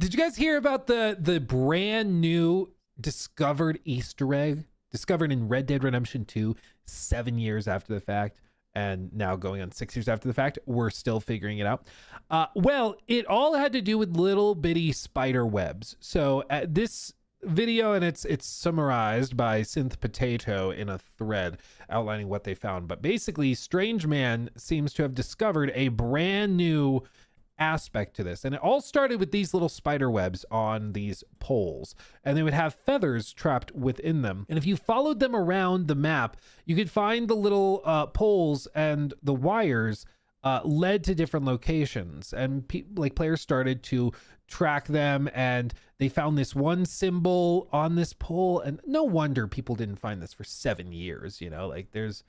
Did you guys hear about the brand new discovered Easter egg discovered in Red Dead Redemption 2 7 years after the fact, and now going on 6 years after the fact? We're still figuring it out. Well, it all had to do with little bitty spider webs. So this video, and it's summarized by Synth Potato in a thread outlining what they found. But basically, Strange Man seems to have discovered a brand new aspect to this, and it all started with these little spider webs on these poles, and they would have feathers trapped within them, and if you followed them around the map, you could find the little poles, and the wires led to different locations, and players started to track them, and they found this one symbol on this pole, and no wonder people didn't find this for 7 years. Like, there's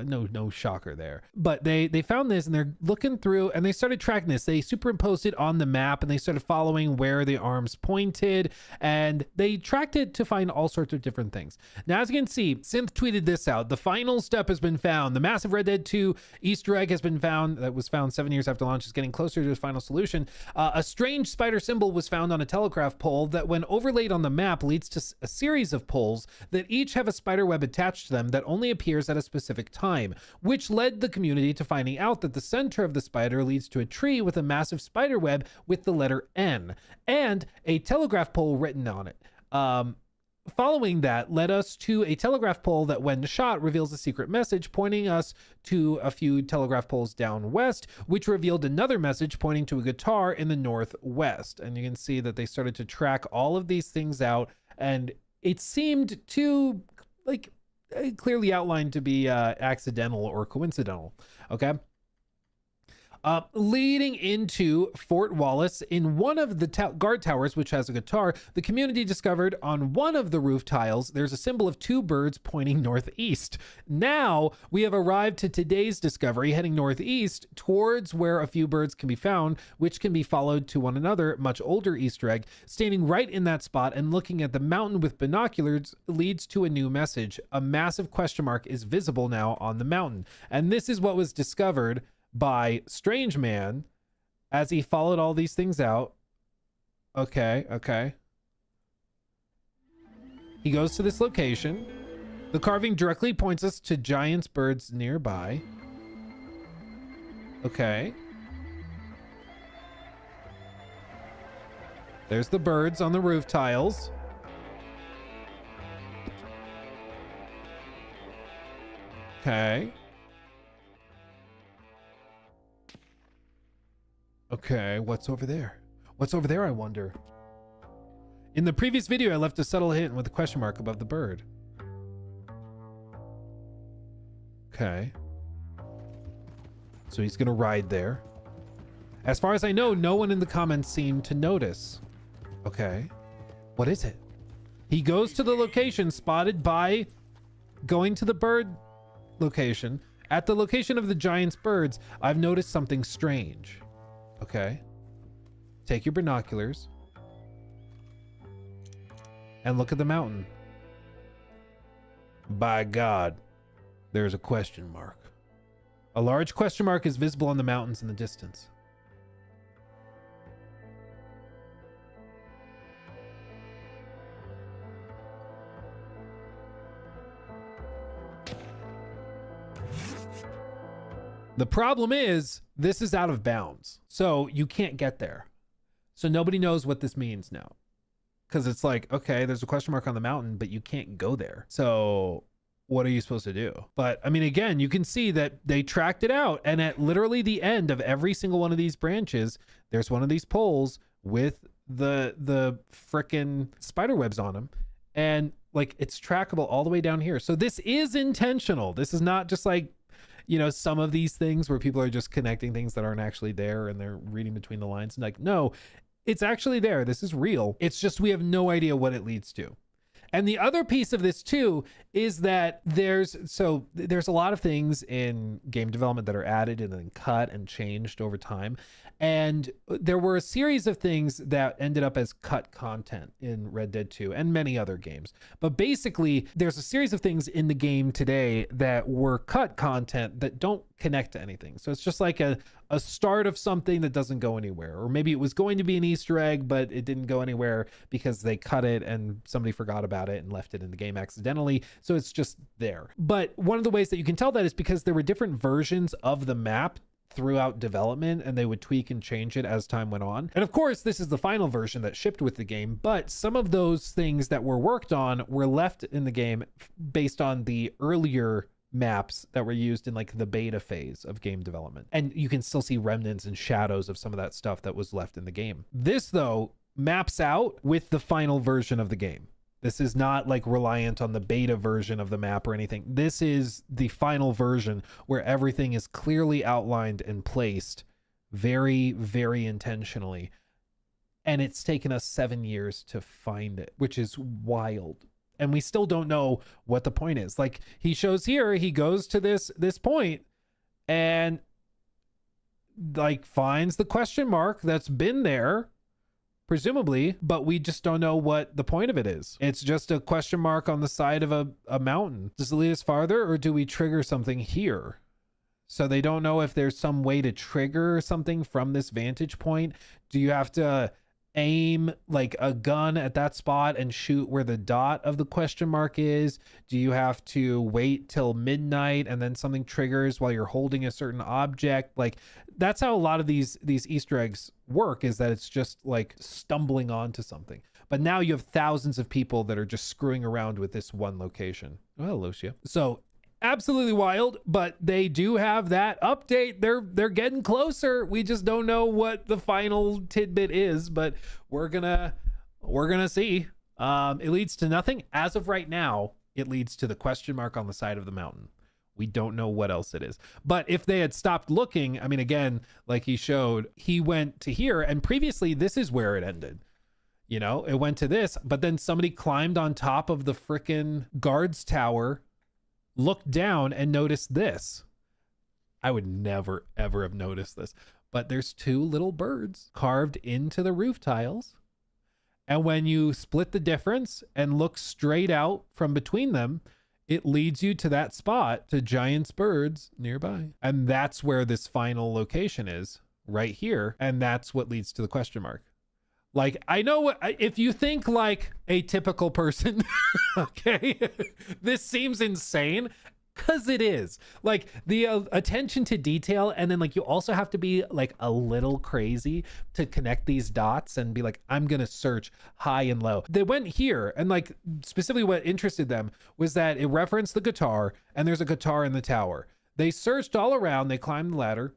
no shocker there. But they found this, and they're looking through, and they started tracking this. They superimposed it on the map, and they started following where the arms pointed, and they tracked it to find all sorts of different things. Now, as you can see, Synth tweeted this out. The final step has been found. The massive Red Dead 2 Easter egg has been found, that was found 7 years after launch, is getting closer to its final solution. A strange spider symbol was found on a telegraph pole that, when overlaid on the map, leads to a series of poles that each have a spider web attached to them that only appears at a specific time, which led the community to finding out that the center of the spider leads to a tree with a massive spider web with the letter N and a telegraph pole written on it. Following that led us to a telegraph pole that, when shot, reveals a secret message pointing us to a few telegraph poles down west, which revealed another message pointing to a guitar in the northwest. And you can see that they started to track all of these things out, and it seemed to, like, clearly outlined to be accidental or coincidental. Okay. Leading into Fort Wallace, in one of the guard towers, which has a guitar, the community discovered on one of the roof tiles there's a symbol of two birds pointing northeast. Now we have arrived to today's discovery, heading northeast towards where a few birds can be found, which can be followed to one another much older Easter egg. Standing right in that spot and looking at the mountain with binoculars leads to a new message. A massive question mark is visible now on the mountain, and this is what was discovered by Strange Man as he followed all these things out. Okay. He goes to this location. The carving directly points us to giant's birds nearby. Okay. There's the birds on the roof tiles. Okay. Okay, what's over there? What's over there, I wonder? In the previous video, I left a subtle hint with a question mark above the bird. Okay. So he's gonna ride there. As far as I know, no one in the comments seemed to notice. Okay. What is it? He goes to the location spotted by going to the bird location. At the location of the giant's birds, I've noticed something strange. Okay. Take your binoculars and look at the mountain. By God, there's a question mark. A large question mark is visible on the mountains in the distance. The problem is, this is out of bounds, so you can't get there. So nobody knows what this means now. Because it's like, okay, there's a question mark on the mountain, but you can't go there. So what are you supposed to do? But I mean, again, you can see that they tracked it out, and at literally the end of every single one of these branches, there's one of these poles with the frickin' spider webs on them. And like, it's trackable all the way down here. So this is intentional. This is not just like, some of these things where people are just connecting things that aren't actually there and they're reading between the lines. And like, no, it's actually there. This is real. It's just, we have no idea what it leads to. And the other piece of this too is that there's a lot of things in game development that are added and then cut and changed over time. And there were a series of things that ended up as cut content in Red Dead 2 and many other games. But basically, there's a series of things in the game today that were cut content that don't connect to anything. So it's just like a a start of something that doesn't go anywhere, or maybe it was going to be an Easter egg, but it didn't go anywhere because they cut it and somebody forgot about it and left it in the game accidentally. So it's just there. But one of the ways that you can tell that is because there were different versions of the map throughout development, and they would tweak and change it as time went on. And of course, this is the final version that shipped with the game, but some of those things that were worked on were left in the game based on the earlier maps that were used in like the beta phase of game development. And you can still see remnants and shadows of some of that stuff that was left in the game. This though maps out with the final version of the game. This is not like reliant on the beta version of the map or anything. This is the final version where everything is clearly outlined and placed very, very intentionally. And it's taken us 7 years to find it, which is wild. And we still don't know what the point is. Like he shows here, he goes to this point and like finds the question mark that's been there, presumably, but we just don't know what the point of it is. It's just a question mark on the side of a mountain. Does it lead us farther, or do we trigger something here? So they don't know if there's some way to trigger something from this vantage point. Do you have to aim like a gun at that spot and shoot where the dot of the question mark is? Do you have to wait till midnight and then something triggers while you're holding a certain object? Like that's how a lot of these Easter eggs work, is that it's just like stumbling onto something. But now you have thousands of people that are just screwing around with this one location. Oh, Lucia. So absolutely wild, but they do have that update. They're getting closer. We just don't know what the final tidbit is, but we're gonna see. It leads to nothing as of right now. It leads to the question mark on the side of the mountain. We don't know what else it is. But if they had stopped looking, I mean, again, like he showed, he went to here, and previously this is where it ended. You know, it went to this, but then somebody climbed on top of the frickin' guards tower, looked down and noticed this. I would never, ever have noticed this, but there's two little birds carved into the roof tiles. And when you split the difference and look straight out from between them, it leads you to that spot, to Giant's Birds nearby. And that's where this final location is, right here. And that's what leads to the question mark. Like, I know if you think like a typical person, okay, this seems insane, because it is. Like the attention to detail, and then like you also have to be like a little crazy to connect these dots and be like, I'm gonna search high and low. They went here, and like specifically what interested them was that it referenced the guitar, and there's a guitar in the tower. They searched all around, they climbed the ladder,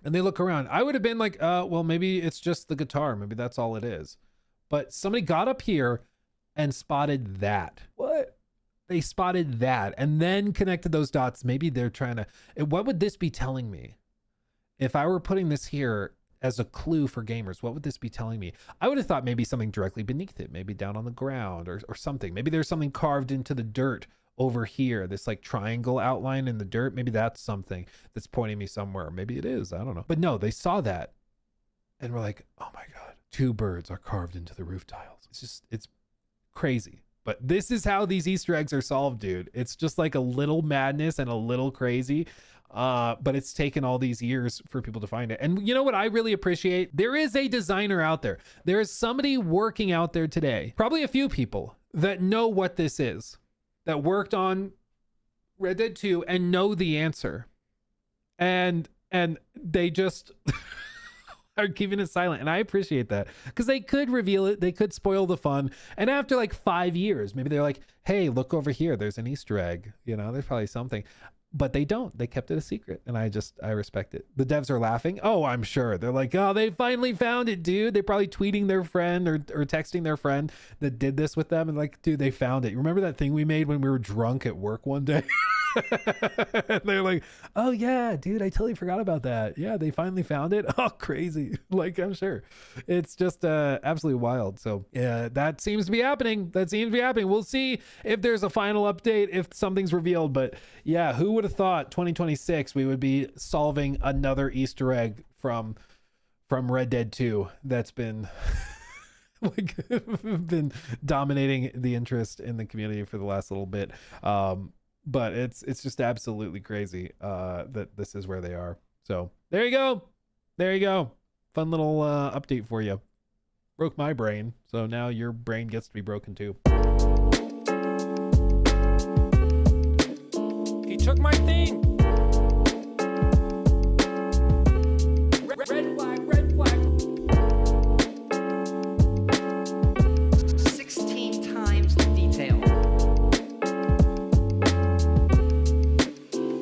and they look around. I would have been like, well, maybe it's just the guitar. Maybe that's all it is. But somebody got up here and spotted that. What? They spotted that and then connected those dots. Maybe they're trying to, what would this be telling me? If I were putting this here as a clue for gamers, what would this be telling me? I would have thought maybe something directly beneath it, maybe down on the ground or something. Maybe there's something carved into the dirt over here, this like triangle outline in the dirt. Maybe that's something that's pointing me somewhere. Maybe it is, I don't know. But no, they saw that and were like, oh my God, two birds are carved into the roof tiles. It's crazy. But this is how these Easter eggs are solved, dude. It's just like a little madness and a little crazy. But it's taken all these years for people to find it. And you know what I really appreciate? There is a designer out there. There is somebody working out there today, probably a few people that know what this is, that worked on Red Dead 2 and know the answer. And they just are keeping it silent. And I appreciate that, because they could reveal it. They could spoil the fun. And after like 5 years, maybe they're like, hey, look over here. There's an Easter egg. You know, there's probably something. But they don't. They kept it a secret. And I respect it. The devs are laughing. Oh, I'm sure. They're like, oh, they finally found it, dude. They're probably tweeting their friend or texting their friend that did this with them. And like, dude, they found it. You remember that thing we made when we were drunk at work one day? They're like, oh yeah, dude, I totally forgot about that. Yeah, they finally found it. Oh, crazy. Like, I'm sure it's just absolutely wild. So yeah, that seems to be happening. We'll see if there's a final update, if something's revealed. But yeah, who would have thought 2026 we would be solving another Easter egg from Red Dead 2 that's been like been dominating the interest in the community for the last little bit. But it's just absolutely crazy that this is where they are. So There you go. There you go. Fun little update for you. Broke my brain, so now your brain gets to be broken too. He took my thing.